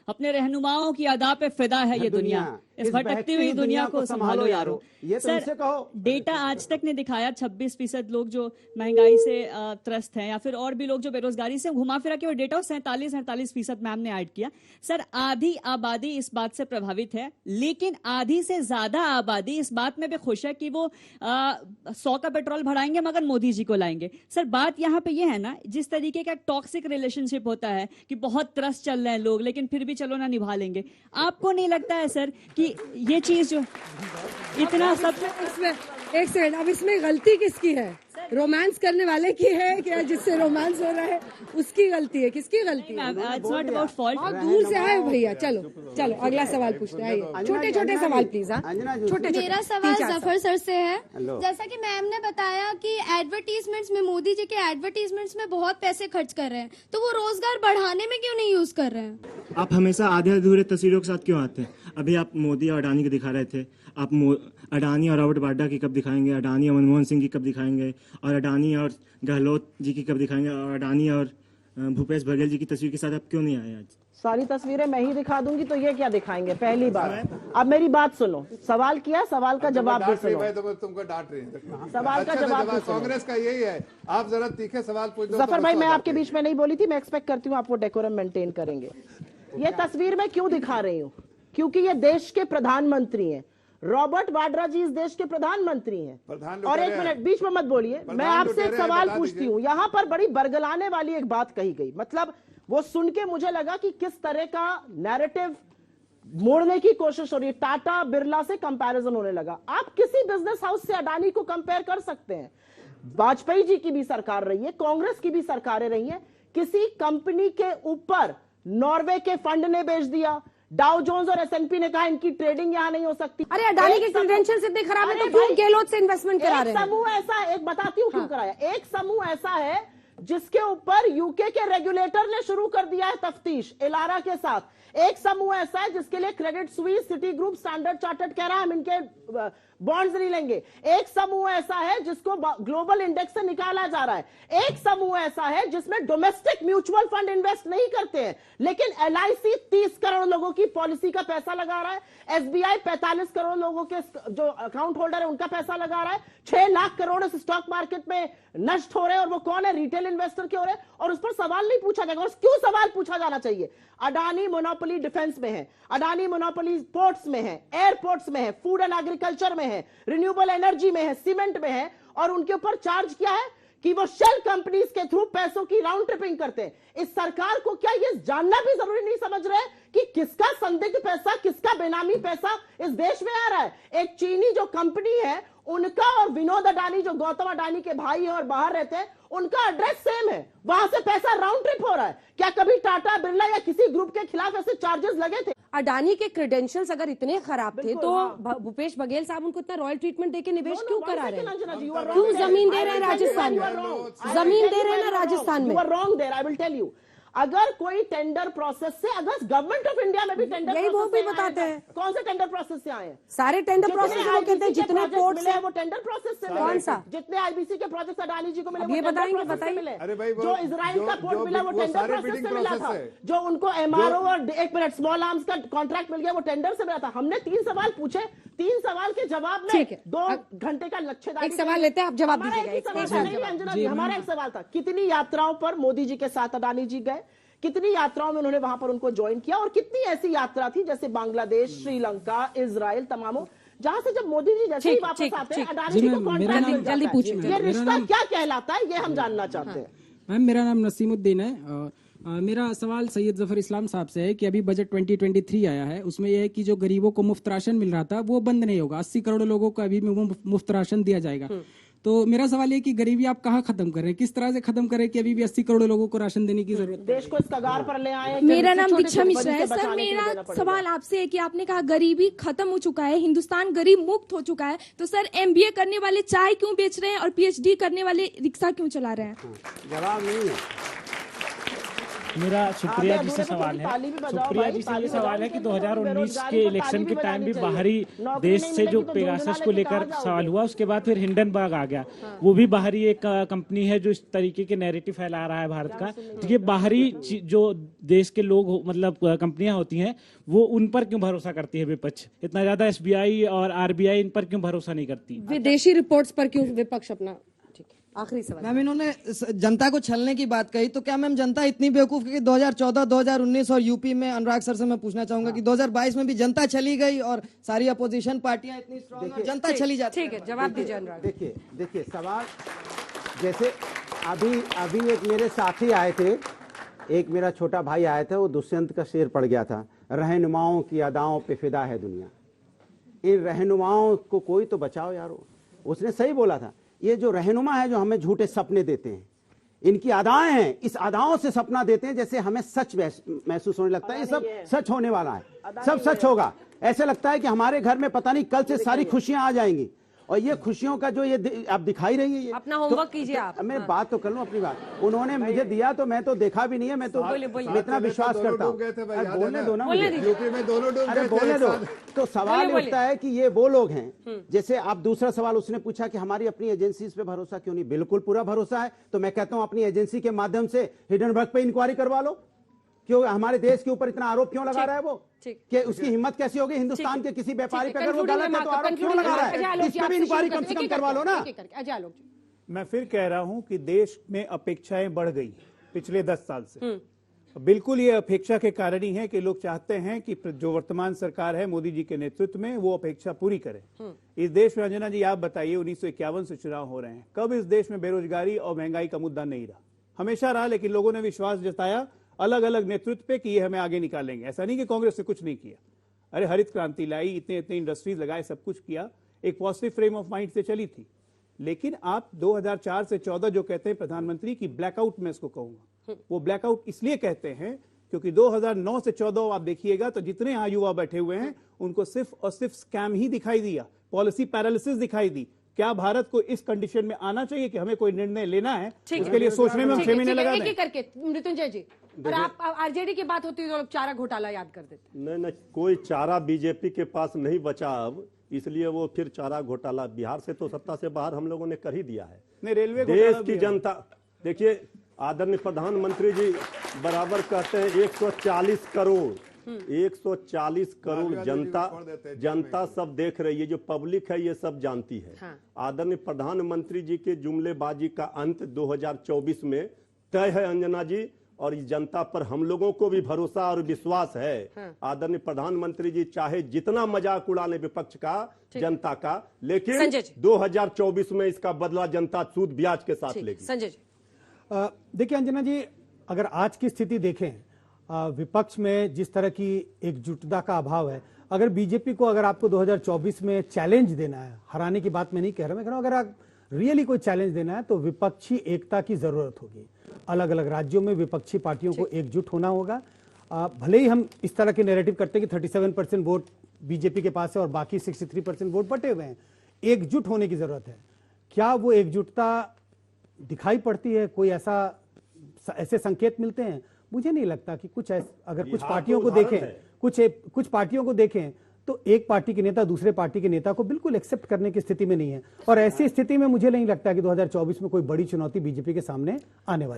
अपने रहनुमाओं की अदा पे फिदा है ये दुनिया, इस भटकती हुई दुनिया को संभालो यारो। ये तो इनसे कहो। डेटा आज तक ने दिखाया 26% लोग जो महंगाई से त्रस्त हैं या फिर और भी लोग जो बेरोजगारी से घुमा फिरा के, और डेटा 47-48% मैम ने ऐड किया। सर, आधी आबादी इस बात से प्रभावित है, लेकिन आधी से ज्यादा आबादी इस बात में भी खुश है कि वो 100 का पेट्रोल भराएंगे मगर मोदी जी को लाएंगे। सर, बात यहाँ पे ये है ना, जिस तरीके का टॉक्सिक रिलेशनशिप होता है कि बहुत त्रस्त चल रहे हैं लोग लेकिन फिर भी चलो ना निभा लेंगे, आपको नहीं लगता है सर कि ये चीज जो इतना सब इसमें एक सेकंड, अब इसमें गलती किसकी है? रोमांस करने वाले की है क्या? जिससे रोमांस हो रहा है उसकी गलती है? किसकी गलती है? It's not about fault. बहुत दूर से आए भैया। चलो चलो अगला सवाल पूछते हैं। छोटे छोटे सवाल प्लीज। छोटे। मेरा सवाल जफर सर से है। जैसा कि मैम ने बताया कि एडवर्टीजमेंट्स में, मोदी जी के एडवर्टीजमेंट्स में बहुत पैसे खर्च कर रहे हैं, तो वो रोजगार बढ़ाने में क्यों नहीं यूज कर रहे हैं? आप हमेशा आधे अधूरे तस्वीरों के साथ क्यों आते हैं? अभी आप मोदी और अडानी को दिखा रहे थे, आप अडानी और रॉबर्ट वाड्रा की कब दिखाएंगे? अडानी और मनमोहन सिंह की कब दिखाएंगे? और अडानी और गहलोत जी की कब दिखाएंगे? और अडानी और भूपेश बघेल जी की तस्वीर के साथ आप क्यों नहीं आए आज? सारी तस्वीरें मैं ही दिखा दूंगी तो ये क्या दिखाएंगे? पहली बात, अब मेरी बात सुनो। सवाल किया, सवाल का जवाब भी सुनो। तुमको डांट रही है, सवाल का जवाब भी सुनो। कांग्रेस का यही है, आप जरा तीखे सवाल पूछ दो। जफर भाई, मैं आपके बीच में नहीं बोली थी, मैं एक्सपेक्ट करती हूँ आप वो डेकोरम मेंटेन करेंगे। ये तस्वीर मैं क्यों दिखा रही हूँ? क्योंकि ये देश के प्रधानमंत्री हैं। रॉबर्ट वाड्रा जी इस देश के प्रधानमंत्री हैं। और एक मिनट बीच में मत बोलिए, मैं आपसे एक सवाल पूछती हूँ। यहाँ पर बड़ी बरगलाने वाली एक बात कही गई, मतलब वो सुन के मुझे लगा कि किस तरह का नैरेटिव मोड़ने की कोशिश हो रही है। टाटा बिरला से कंपैरिजन होने लगा। आप किसी बिजनेस हाउस से अडानी को कंपेयर कर सकते हैं। वाजपेयी जी की भी सरकार रही है, कांग्रेस की भी सरकारें रही हैं। किसी कंपनी के ऊपर नॉर्वे के फंड ने बेच दिया, डाउ जोन्स और एसएनपी ने कहा इनकी ट्रेडिंग यहां नहीं हो सकती। अरे अडानी के क्रेडेंशियल्स इतने खराब है तो क्यों गहलोत से इन्वेस्टमेंट करा रहे हैं? एक समूह ऐसा, एक बताती हूं क्यों कराया। एक समूह ऐसा है जिसके ऊपर यूके के रेगुलेटर ने शुरू कर दिया है तफ्तीश, इलारा के साथ। एक समूह ऐसा है जिसके लिए Credit Suisse, city group, standard chartered कह रहा है हम इनके बॉन्ड्स नहीं लेंगे। एक समूह ऐसा है जिसको ग्लोबल इंडेक्स से निकाला जा रहा है। एक समूह ऐसा है जिसमें डोमेस्टिक म्यूचुअल फंड इन्वेस्ट नहीं करते हैं, लेकिन एलआईसी 30 करोड़ लोगों की पॉलिसी का पैसा लगा रहा है। एसबीआई 45 करोड़ लोगों के जो अकाउंट होल्डर है उनका पैसा लगा रहा है। 6 लाख करोड़ इस स्टॉक मार्केट में नष्ट हो रहे हैं, और वो कौन है? रिटेल इन्वेस्टर के हो रहे हैं, और उस पर सवाल नहीं पूछा जाएगा। और क्यों सवाल पूछा जाना चाहिए? अडानी मोनोपोली डिफेंस में है, अडानी मोनोपोली पोर्ट्स में है, एयरपोर्ट्स में है, फूड एंड एग्रीकल्चर में है, रिन्यूएबल एनर्जी में है, सीमेंट में है, और उनके ऊपर चार्ज क्या है कि वो शेल कंपनीज के थ्रू पैसों की राउंड ट्रिपिंग करते हैं। इस सरकार को क्या ये जानना भी जरूरी नहीं समझ रहे कि किसका संदिग्ध पैसा, किसका बेनामी पैसा इस देश में आ रहा है? एक चीनी जो कंपनी है उनका और विनोद अडानी जो गौतम अडानी के भाई है और बाहर रहते हैं, उनका एड्रेस सेम है, वहां से पैसा राउंड ट्रिप हो रहा है। क्या कभी टाटा बिरला या किसी ग्रुप के खिलाफ ऐसे चार्जेस लगे थे? अडानी के क्रेडेंशियल्स अगर इतने खराब थे तो भूपेश बघेल साहब उनको इतना रॉयल ट्रीटमेंट देके निवेश क्यों करा रहे हैं? क्यों जमीन दे रहे हैं राजस्थान में? जमीन दे रहे हैं ना राजस्थान में? Wrong there, I will tell you. अगर कोई टेंडर प्रोसेस से, अगर गवर्नमेंट ऑफ इंडिया में भी टेंडर, यही वो भी बताते हैं। कौन से टेंडर प्रोसेस से आए हैं? सारे टेंडर प्रोसेस वो कहते हैं जितने पोर्ट मिले वो टेंडर प्रोसेस से। कौन सा? जितने आईबीसी के प्रोजेक्ट अडानी जी को मिले ये बताएंगे, बताइए। अरे भाई, जो इजराइल का पोर्ट मिला वो टेंडर प्रोसेस से मिला था। जो उनको एमआरओ और एक मिनट स्मॉल आर्म्स का कॉन्ट्रैक्ट मिल गया वो टेंडर से मिला था। हमने 3 सवाल पूछे, 3 सवाल के जवाब में 2 घंटे का लक्ष्यदारी। एक सवाल लेते हैं, आप जवाब दीजिएगा। अंजना जी, हमारा एक सवाल था, कितनी यात्राओं पर मोदी जी के साथ अडानी जी गए? कितनी यात्राओं में उन्होंने वहां पर उनको ज्वाइन किया? और कितनी ऐसी यात्रा थी जैसे बांग्लादेश, श्रीलंका, इजराइल, तमामों, जहां से जब मोदी जी जैसे ही वापस आते हैं अडानी जी को कॉन्ट्रैक्ट मिल जाता है? ये रिश्ता क्या कहलाता है, ये हम जानना चाहते हैं। मैम, मेरा नाम नसीमुद्दीन है। मेरा सवाल सैयद जफर इस्लाम साहब से है कि अभी बजट 2023 आया है, उसमें यह है कि जो गरीबों को मुफ्त राशन मिल रहा था वो बंद नहीं होगा। 80 करोड़ लोगों को अभी मुफ्त राशन दिया जाएगा। तो मेरा सवाल ये कि गरीबी आप कहाँ खत्म कर रहे हैं, किस तरह से खत्म करें कि अभी भी 80 करोड़ लोगों को राशन देने की जरूरत है? देश को इस कगार पर ले आए। मेरा नाम दीक्षा मिश्रा है। सर, मेरा सवाल आपसे है कि आपने कहा गरीबी खत्म हो चुका है, हिंदुस्तान गरीब मुक्त हो चुका है, तो सर MBA करने वाले चाय क्यों बेच रहे हैं और PhD करने वाले रिक्शा क्यों चला रहे हैं? जवाब नहीं है। मेरा सुप्रिया जी दूल्हे से पे सवाल थोड़ी है। ताली भी बजाओ सुप्रिया भाई, जी से ताली ये सवाल है बजाओ, कि चाहिए, 2019 बेरोजगारी के पे इलेक्शन ताली के टाइम बजानी भी चाहिए। बाहरी नौकरी देश नहीं से जो मिलेगी तो पेगासस झुंझुना को लेके कहाँ लेकर जाओगे? सवाल हुआ, उसके बाद फिर हिंडनबर्ग आ गया। वो भी बाहरी एक कंपनी है जो इस तरीके के नैरेटिव फैला रहा है भारत का। तो ये बाहरी जो देश के लोग मतलब कंपनियां होती हैं, वो उन पर क्यों भरोसा करती है विपक्ष? इतना ज्यादा SBI और RBI इन पर क्यों भरोसा नहीं करती? विदेशी रिपोर्ट्स पर क्यों विपक्ष अपना, ठीक है, आखिरी सवाल। मैम, इन्होंने जनता को छलने की बात कही, तो क्या मैम जनता इतनी बेवकूफ है कि 2014, 2019 और यूपी में, अनुराग सर से मैं पूछना चाहूंगा कि 2022 में भी जनता चली गई और सारी अपोजिशन पार्टियां इतनी स्ट्रांग और जनता चली जाती ठीक है, जवाब दीजिए अनुराग। देखिए सवाल, जैसे अभी एक मेरे साथी आए थे, एक मेरा छोटा भाई आया था, वो दुष्यंत का शेर पड़ गया था, रहनुमाओं की अदाओं पे फिदा है दुनिया। इन रहनुमाओं को कोई तो बचाओ यारो। उसने सही बोला था, ये जो रहनुमा है जो हमें झूठे सपने देते हैं, इनकी अदाएं हैं, इस अदाओं से सपना देते हैं जैसे हमें सच महसूस होने लगता है ये सब सच होने वाला है, सब सच होगा। ऐसे लगता है कि हमारे घर में पता नहीं कल से सारी खुशियां आ जाएंगी, और ये खुशियों का जो ये आप दिखाई रही है, ये अपना होमवर्क कीजिए आप। मैं बात तो कर लूं अपनी बात। उन्होंने मुझे दिया तो मैं तो देखा भी नहीं है, मैं तो इतना विश्वास करता हूं। बोलने दो ना, यूपी में दोनों डूब अरे गए थे बोलने एक दो। साथ। तो सवाल उठता है कि ये वो लोग हैं, जैसे आप दूसरा सवाल उसने पूछा कि हमारी अपनी एजेंसीज पे भरोसा क्यों नहीं? बिल्कुल पूरा भरोसा है। तो मैं कहता हूं अपनी एजेंसी के माध्यम से हिडनबर्ग पे इंक्वायरी करवा लो। क्यों हमारे देश के ऊपर इतना आरोप क्यों लगा रहा है वो? कि उसकी हिम्मत कैसी होगी हिंदुस्तान के किसी व्यापारी पे? अगर वो गलत है तो आरोप क्यों लगा रहा है? इस पे भी इंक्वायरी कम से कम करवा लो ना। मैं फिर कह रहा हूं कि देश में अपेक्षाएं बढ़ गई पिछले 10 साल से। बिल्कुल ये अपेक्षा के कारण ही है कि लोग चाहते हैं कि जो वर्तमान सरकार है मोदी जी के नेतृत्व में, वो अपेक्षा पूरी करे। इस देश में, अंजना जी आप बताइए, 1951 से चुनाव हो रहे हैं, कब इस देश में बेरोजगारी और महंगाई का मुद्दा नहीं रहा? हमेशा रहा, लेकिन लोगों ने विश्वास जताया अलग अलग नेतृत्व पे कि ये हमें आगे निकालेंगे। ऐसा नहीं कि कांग्रेस ने कुछ नहीं किया। अरे हरित क्रांति लाई, इतने इतने इंडस्ट्रीज लगाए, सब कुछ किया, एक पॉजिटिव फ्रेम ऑफ माइंड से चली थी। लेकिन आप 2004 से 14 जो कहते हैं प्रधानमंत्री की ब्लैकआउट, में इसको कहूंगा, वो ब्लैकआउट इसलिए कहते हैं क्योंकि 2009 से 14 आप देखिएगा तो जितने यहाँ युवा बैठे हुए हैं उनको सिर्फ और सिर्फ स्कैम ही दिखाई दिया, पॉलिसी पैरालिसिस दिखाई दी। क्या भारत को इस कंडीशन में आना चाहिए कि हमें कोई निर्णय लेना है, उसके लिए सोचने में हम 6 महीने लगा दें? एक करके मृत्युंजय जी, और आप आरजेडी की बात होती है तो लोग चारा घोटाला याद कर देते। नहीं, कोई चारा बीजेपी के पास नहीं बचा अब, इसलिए वो फिर चारा घोटाला बिहार से तो सत्ता से बाहर हम लोगों ने कर ही दिया है। नहीं, रेलवे देश की जनता, देखिए आदरणीय प्रधानमंत्री जी बराबर कहते हैं 140 करोड़ 140 करोड़ जनता सब देख रही है, जो पब्लिक है ये सब जानती है। हाँ। आदरणीय प्रधानमंत्री जी के जुमलेबाजी का अंत 2024 में तय है अंजना जी, और इस जनता पर हम लोगों को भी भरोसा और विश्वास है। हाँ। आदरणीय प्रधानमंत्री जी चाहे जितना मजाक उड़ा ले विपक्ष का, जनता का, लेकिन 2024 में इसका बदला जनता सूद ब्याज के साथ लेगी। संजय जी, देखिए अंजना जी, अगर आज की स्थिति देखें, विपक्ष में जिस तरह की एकजुटता का अभाव है, अगर बीजेपी को, अगर आपको 2024 में चैलेंज देना है, हराने की बात मैं नहीं कह रहा, मैं कह रहा हूं अगर आप रियली कोई चैलेंज देना है तो विपक्षी एकता की जरूरत होगी। अलग अलग राज्यों में विपक्षी पार्टियों को एकजुट होना होगा। भले ही हम इस तरह के नैरेटिव करते हैं कि 37% वोट बीजेपी के पास है और बाकी 63% वोट बटे हुए हैं, एकजुट होने की जरूरत है। क्या वो एकजुटता दिखाई पड़ती है? कोई ऐसे संकेत मिलते हैं? मुझे नहीं लगता कि कुछ अगर कुछ पार्टियों को देखें, कुछ पार्टियों को देखें तो एक पार्टी के नेता दूसरे पार्टी के नेता को बिल्कुल एक्सेप्ट करने की स्थिति में नहीं है, और ऐसी स्थिति में मुझे नहीं लगता कि 2024 में कोई बड़ी चुनौती बीजेपी के सामने आने वाली है।